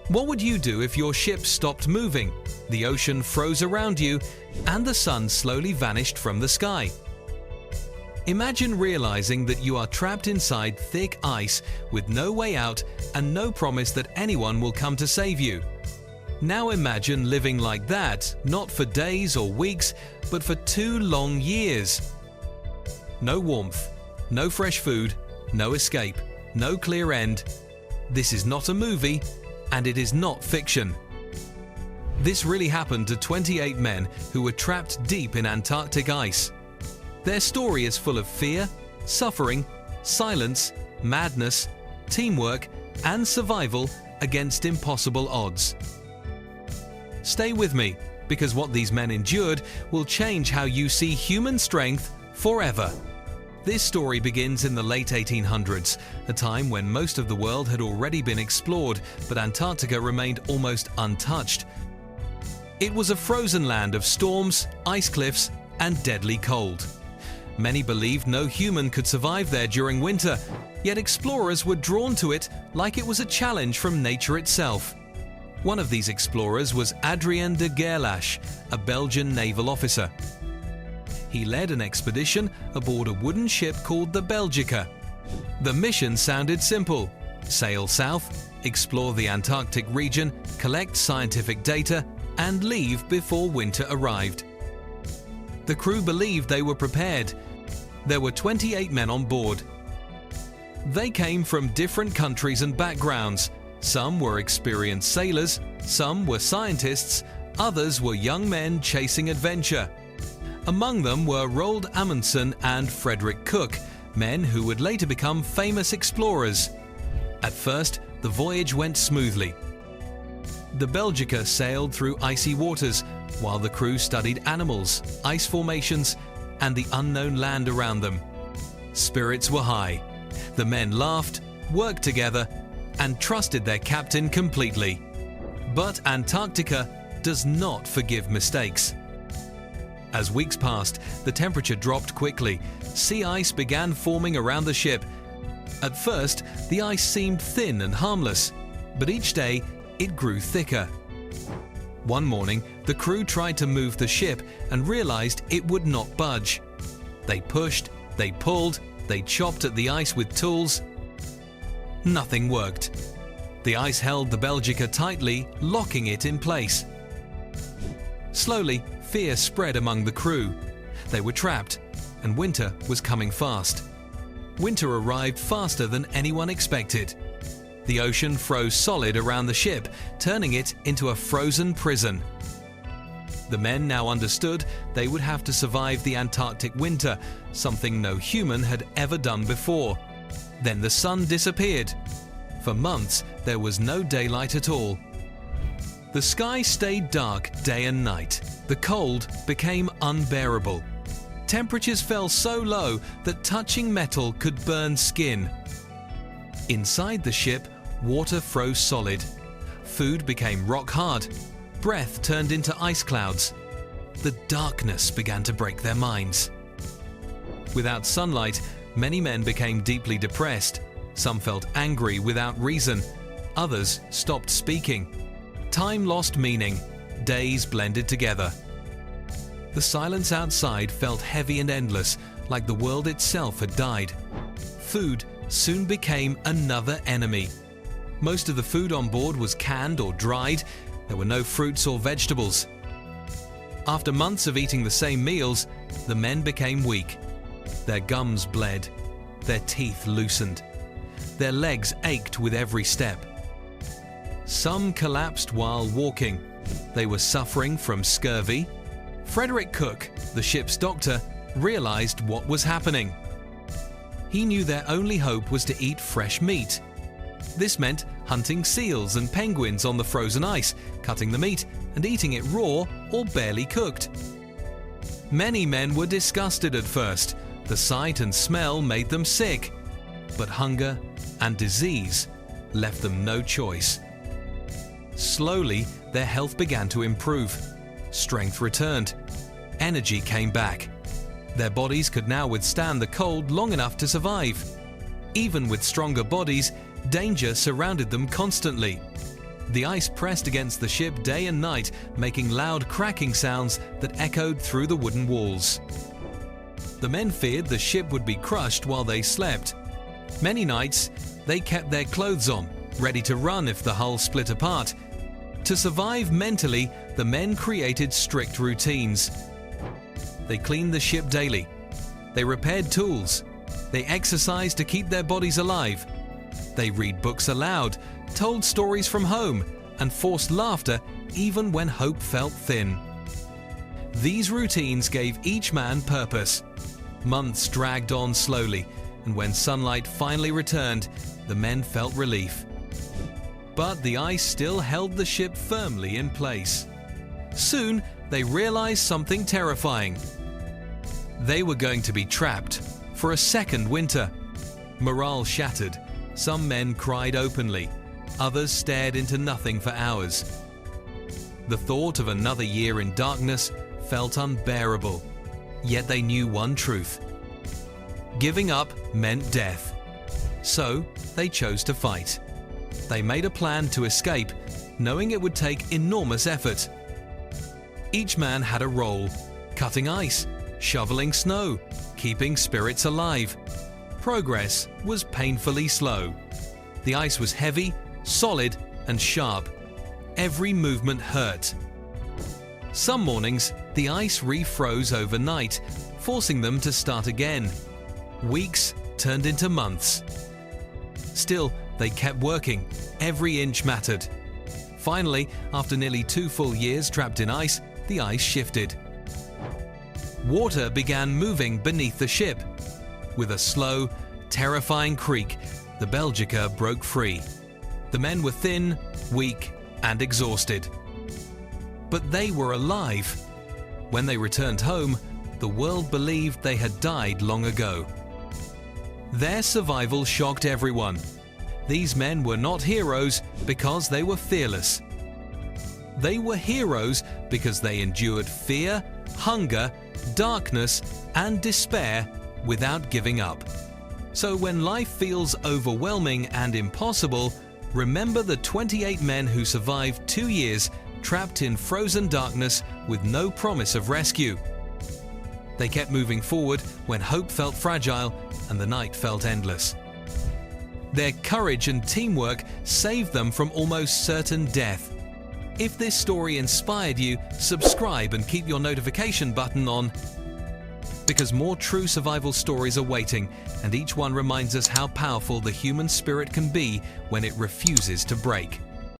What would you do if your ship stopped moving, the ocean froze around you, and the sun slowly vanished from the sky? Imagine realizing that you are trapped inside thick ice with no way out and no promise that anyone will come to save you. Now imagine living like that, not for days or weeks, but for 2 long years. No warmth, no fresh food, no escape, no clear end. This is not a movie, and it is not fiction. This really happened to 28 men who were trapped deep in Antarctic ice. Their story is full of fear, suffering, silence, madness, teamwork, and survival against impossible odds. Stay with me, because what these men endured will change how you see human strength forever. This story begins in the late 1800s, a time when most of the world had already been explored, but Antarctica remained almost untouched. It was a frozen land of storms, ice cliffs, and deadly cold. Many believed no human could survive there during winter, yet explorers were drawn to it like it was a challenge from nature itself. One of these explorers was Adrien de Gerlache, a Belgian naval officer. He led an expedition aboard a wooden ship called the Belgica. The mission sounded simple: sail south, explore the Antarctic region, collect scientific data, and leave before winter arrived. The crew believed they were prepared. There were 28 men on board. They came from different countries and backgrounds. Some were experienced sailors, some were scientists, others were young men chasing adventure. Among them were Roald Amundsen and Frederick Cook, men who would later become famous explorers. At first, the voyage went smoothly. The Belgica sailed through icy waters, while the crew studied animals, ice formations, and the unknown land around them. Spirits were high. The men laughed, worked together, and trusted their captain completely. But Antarctica does not forgive mistakes. As weeks passed, the temperature dropped quickly. Sea ice began forming around the ship. At first, the ice seemed thin and harmless, but each day it grew thicker. One morning, the crew tried to move the ship and realized it would not budge. They pushed, they pulled, they chopped at the ice with tools. Nothing worked. The ice held the Belgica tightly, locking it in place. Slowly, fear spread among the crew. They were trapped, and winter was coming fast. Winter arrived faster than anyone expected. The ocean froze solid around the ship, turning it into a frozen prison. The men now understood they would have to survive the Antarctic winter, something no human had ever done before. Then the sun disappeared. For months, there was no daylight at all. The sky stayed dark day and night. The cold became unbearable. Temperatures fell so low that touching metal could burn skin. Inside the ship, water froze solid. Food became rock hard. Breath turned into ice clouds. The darkness began to break their minds. Without sunlight, many men became deeply depressed. Some felt angry without reason. Others stopped speaking. Time lost meaning. Days blended together. The silence outside felt heavy and endless, like the world itself had died. Food soon became another enemy. Most of the food on board was canned or dried. There were no fruits or vegetables. After months of eating the same meals, the men became weak. Their gums bled. Their teeth loosened. Their legs ached with every step. Some collapsed while walking. They were suffering from scurvy. Frederick Cook, the ship's doctor, realized what was happening. He knew their only hope was to eat fresh meat. This meant hunting seals and penguins on the frozen ice, cutting the meat and eating it raw or barely cooked. Many men were disgusted at first. The sight and smell made them sick. But hunger and disease left them no choice. Slowly, their health began to improve. Strength returned. Energy came back. Their bodies could now withstand the cold long enough to survive. Even with stronger bodies, danger surrounded them constantly. The ice pressed against the ship day and night, making loud cracking sounds that echoed through the wooden walls. The men feared the ship would be crushed while they slept. Many nights, they kept their clothes on, ready to run if the hull split apart. To survive mentally, the men created strict routines. They cleaned the ship daily. They repaired tools. They exercised to keep their bodies alive. They read books aloud, told stories from home, and forced laughter even when hope felt thin. These routines gave each man purpose. Months dragged on slowly, and when sunlight finally returned, the men felt relief. But the ice still held the ship firmly in place. Soon, they realized something terrifying. They were going to be trapped for a second winter. Morale shattered. Some men cried openly. Others stared into nothing for hours. The thought of another year in darkness felt unbearable. Yet they knew one truth. Giving up meant death. So they chose to fight. They made a plan to escape, knowing it would take enormous effort. Each man had a role: cutting ice, shoveling snow, keeping spirits alive. Progress was painfully slow. The ice was heavy, solid, and sharp. Every movement hurt. Some mornings, the ice refroze overnight, forcing them to start again. Weeks turned into months. Still, they kept working. Every inch mattered. Finally, after nearly 2 full years trapped in ice, the ice shifted. Water began moving beneath the ship. With a slow, terrifying creak, the Belgica broke free. The men were thin, weak, and exhausted. But they were alive. When they returned home, the world believed they had died long ago. Their survival shocked everyone. These men were not heroes because they were fearless. They were heroes because they endured fear, hunger, darkness, and despair without giving up. So when life feels overwhelming and impossible, remember the 28 men who survived 2 years trapped in frozen darkness with no promise of rescue. They kept moving forward when hope felt fragile and the night felt endless. Their courage and teamwork saved them from almost certain death. If this story inspired you, subscribe and keep your notification button on, because more true survival stories are waiting, and each one reminds us how powerful the human spirit can be when it refuses to break.